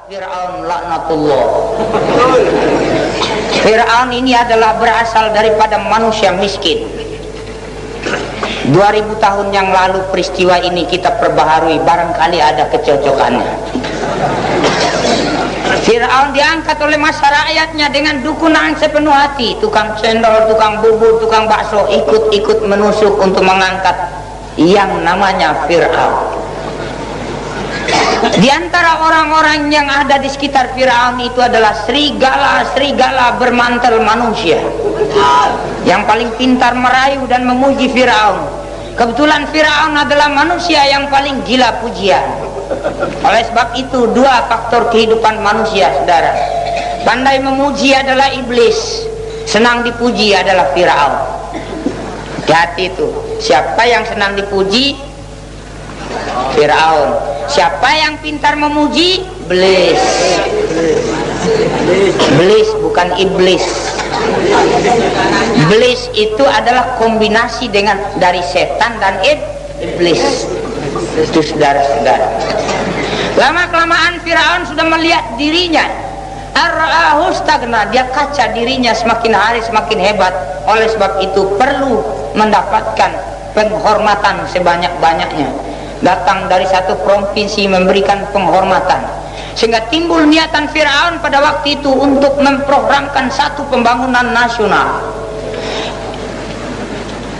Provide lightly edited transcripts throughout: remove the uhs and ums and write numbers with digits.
Fir'aun laknatullah. Fir'aun ini adalah berasal daripada manusia miskin. 2000 tahun yang lalu peristiwa ini kita perbaharui, barangkali ada kecocokannya. Fir'aun diangkat oleh masa rakyatnya dengan dukungan sepenuh hati. Tukang cendol, tukang bubur, tukang bakso ikut-ikut menusuk untuk mengangkat yang namanya Fir'aun. Di antara orang-orang yang ada di sekitar Fir'aun itu adalah serigala bermantel manusia yang paling pintar merayu dan memuji Fir'aun. Kebetulan Fir'aun adalah manusia yang paling gila pujian. Oleh sebab itu dua faktor kehidupan manusia, saudara. Pandai memuji adalah iblis, senang dipuji adalah Fir'aun. Hati itu, siapa yang senang dipuji? Fir'aun. Siapa yang pintar memuji? Iblis. Iblis bukan iblis. Iblis itu adalah kombinasi dari setan dan iblis. Itu saudara-saudara. Lama-kelamaan Fir'aun sudah melihat dirinya. Ar-ra'ahu stagna, dia kaca dirinya semakin hari semakin hebat. Oleh sebab itu perlu mendapatkan penghormatan sebanyak-banyaknya. Datang dari satu provinsi memberikan penghormatan, sehingga timbul niatan Fir'aun pada waktu itu untuk memprogramkan satu pembangunan nasional.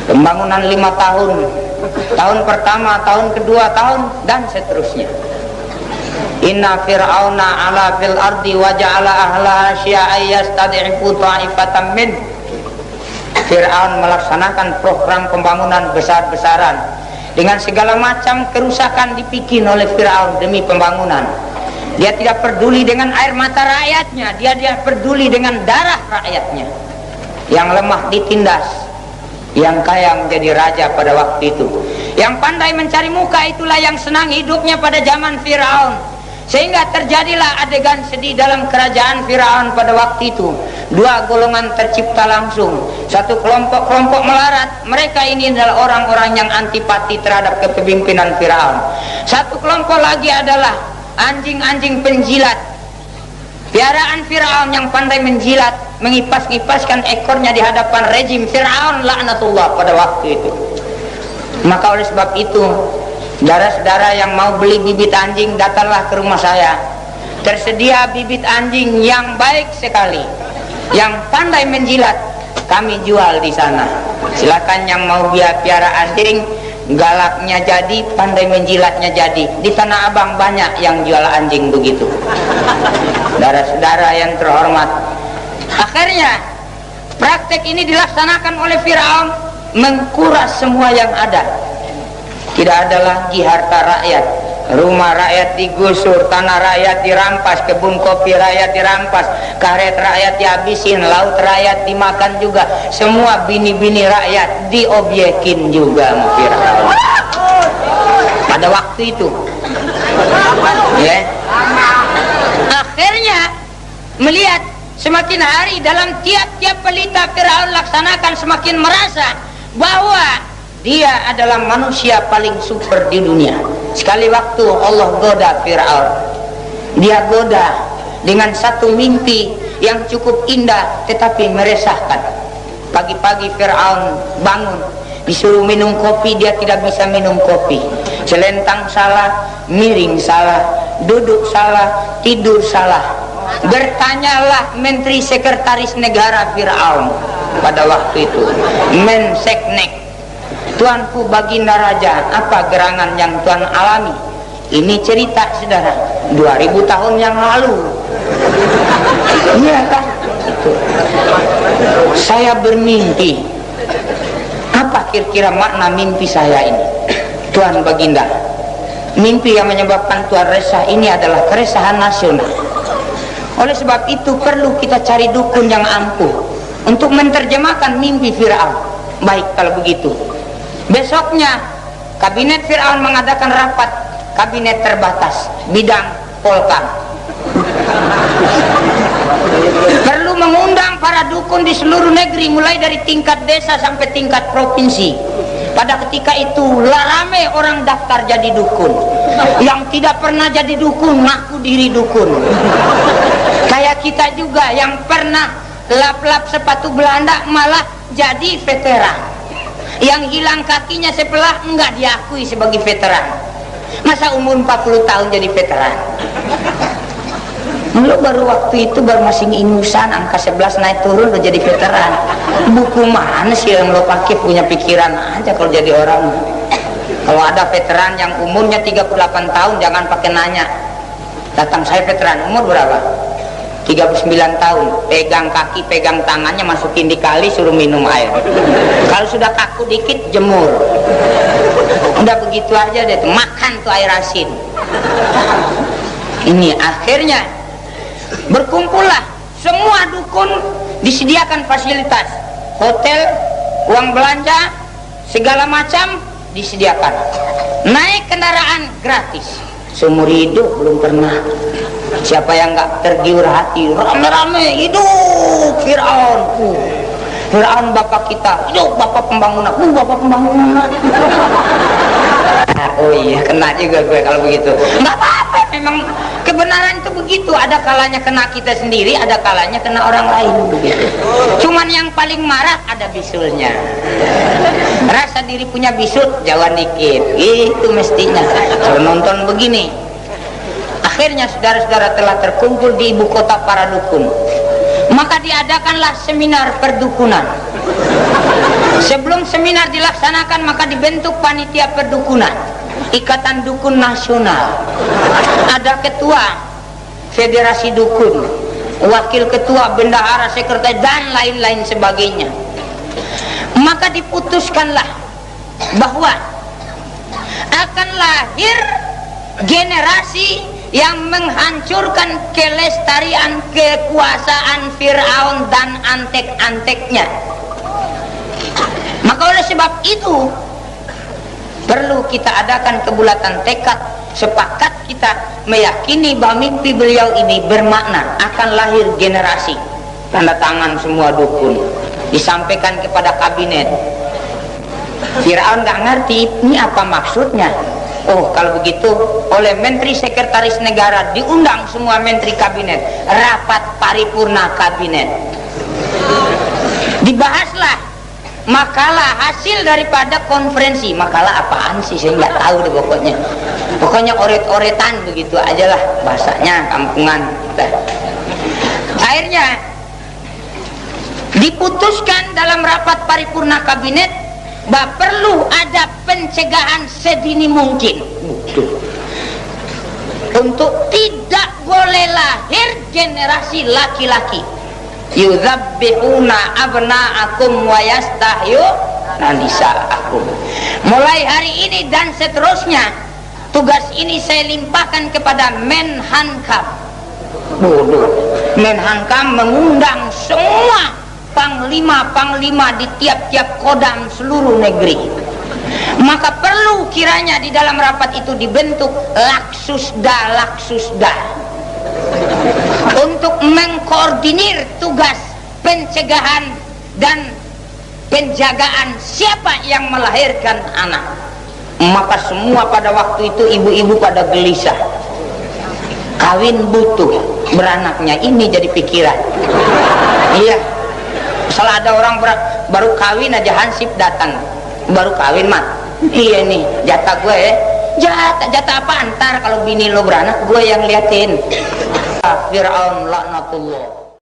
Pembangunan 5 tahun, tahun pertama, tahun kedua, tahun dan seterusnya. Inna fir'auna ala fil ardi wa ja'ala ahlaha syi'an yastad'ifu ta'ifatan min. Fir'aun melaksanakan program pembangunan besar-besaran dengan segala macam kerusakan dibikin oleh Fir'aun demi pembangunan. Dia tidak peduli dengan air mata rakyatnya, dia peduli dengan darah rakyatnya. Yang lemah ditindas, yang kaya menjadi raja pada waktu itu. Yang pandai mencari muka itulah yang senang hidupnya pada zaman Fir'aun. Sehingga terjadilah adegan sedih dalam kerajaan Fir'aun pada waktu itu. Dua golongan tercipta langsung. Satu kelompok melarat. Mereka ini adalah orang-orang yang antipati terhadap kepemimpinan Fir'aun. Satu kelompok lagi adalah anjing-anjing penjilat, piaraan Fir'aun yang pandai menjilat, mengipas-ngipaskan ekornya di hadapan rejim Fir'aun laknatullah pada waktu itu. Maka oleh sebab itu, saudara-saudara yang mau beli bibit anjing, datanglah ke rumah saya. Tersedia bibit anjing yang baik sekali, yang pandai menjilat, kami jual di sana. Silakan yang mau piara anjing, galaknya jadi, pandai menjilatnya jadi. Di Tanah Abang banyak yang jual anjing begitu. Saudara-saudara yang terhormat, akhirnya praktek ini dilaksanakan oleh Fir'aun, mengkuras semua yang ada. Tidak ada lagi harta rakyat. Rumah rakyat digusur, tanah rakyat dirampas, kebun kopi rakyat dirampas, karet rakyat dihabisin, laut rakyat dimakan juga. Semua bini-bini rakyat diobyekin juga sama Fir'aun pada waktu itu. Ya. Akhirnya melihat semakin hari dalam tiap-tiap pelita Fir'aun laksanakan, semakin merasa bahwa dia adalah manusia paling super di dunia. Sekali waktu Allah goda Fir'aun. Dia goda dengan satu mimpi yang cukup indah tetapi meresahkan. Pagi-pagi Fir'aun bangun, disuruh minum kopi, dia tidak bisa minum kopi. Celentang salah, miring salah, duduk salah, tidur salah. Bertanyalah Menteri Sekretaris Negara Fir'aun pada waktu itu, Menseknek. Tuanku Baginda Raja, apa gerangan yang Tuan alami? Ini cerita saudara 2000 tahun yang lalu. Iya kan? Saya bermimpi. Apa kira-kira makna mimpi saya ini? Tuan Baginda, mimpi yang menyebabkan Tuan resah ini adalah keresahan nasional. Oleh sebab itu perlu kita cari dukun yang ampuh untuk menerjemahkan mimpi Fir'aun. Baik kalau begitu, besoknya kabinet Fir'aun mengadakan rapat kabinet terbatas bidang Polkam. Perlu mengundang para dukun di seluruh negeri, mulai dari tingkat desa sampai tingkat provinsi. Pada ketika itu rame orang daftar jadi dukun. Yang tidak pernah jadi dukun ngaku diri dukun. Kayak kita juga yang pernah lap-lap sepatu Belanda malah jadi veteran. Yang hilang kakinya sebelah enggak diakui sebagai veteran. Masa umur 40 tahun jadi veteran? Lu baru waktu itu baru masih ingusan, angka 11 naik turun udah jadi veteran. Buku mana sih yang lo pakai, punya pikiran aja kalau jadi orang. Kalau ada veteran yang umurnya 38 tahun jangan pakai nanya. Datang, saya veteran, umur berapa? 39 tahun. Pegang kaki, pegang tangannya, masukin di kali, suruh minum air. Kalau sudah kaku dikit, jemur. Udah begitu aja deh, makan tuh air asin. Ini akhirnya berkumpullah semua dukun, disediakan fasilitas, hotel, uang belanja, segala macam disediakan. Naik kendaraan gratis, seumur hidup belum pernah. Siapa yang nggak tergiur hati, rame-rame hidup Fir'aun. Fir'aun bapak kita, hidup bapak pembangunan, bapak pembangunan. Oh iya, kena juga gue kalau begitu. Nggak apa-apa, memang kebenaran itu begitu. Ada kalanya kena kita sendiri, ada kalanya kena orang lain begitu. Cuman yang paling marah ada bisulnya. Rasa diri punya bisul, jauhan dikit. Itu mestinya. Kalau nonton begini, akhirnya saudara-saudara telah terkumpul di ibu kota para dukun. Maka diadakanlah seminar perdukunan. Sebelum seminar dilaksanakan maka dibentuk panitia perdukunan, Ikatan Dukun Nasional. Ada ketua Federasi Dukun, wakil ketua, bendahara, sekretaris dan lain-lain sebagainya. Maka diputuskanlah bahwa akan lahir generasi yang menghancurkan kelestarian kekuasaan Fir'aun dan antek-anteknya. Maka oleh sebab itu perlu kita adakan kebulatan tekad, sepakat kita meyakini bahwa mimpi beliau ini bermakna akan lahir generasi. Tanda tangan semua dukun, disampaikan kepada kabinet. Fir'aun nggak ngerti ini apa maksudnya. Oh, kalau begitu oleh Menteri Sekretaris Negara diundang semua menteri kabinet, rapat paripurna kabinet. Dibahaslah makalah hasil daripada konferensi. Makalah apaan sih, saya nggak tahu deh pokoknya. Pokoknya oret-oretan begitu aja lah bahasanya, kampungan. Akhirnya diputuskan dalam rapat paripurna kabinet bahwa perlu ada pencegahan sedini mungkin untuk tidak boleh lahir generasi laki-laki yudzabbihuna abna'akum wa yastahyuna nisa'akum. Mulai hari ini dan seterusnya tugas ini saya limpahkan kepada Menhankam. Menhankam mengundang semua panglima-panglima di tiap-tiap kodam seluruh negeri. Maka perlu kiranya di dalam rapat itu dibentuk laksusda untuk mengkoordinir tugas pencegahan dan penjagaan siapa yang melahirkan anak. Maka semua pada waktu itu ibu-ibu pada gelisah, kawin butuh beranaknya, ini jadi pikiran. Iya, salah ada orang baru kawin aja hansip datang, baru kawin mah iya nih jatah gue ya. Jatah apa, antar kalau bini lo beranak gue yang liatin. Fir'aun laknatullah.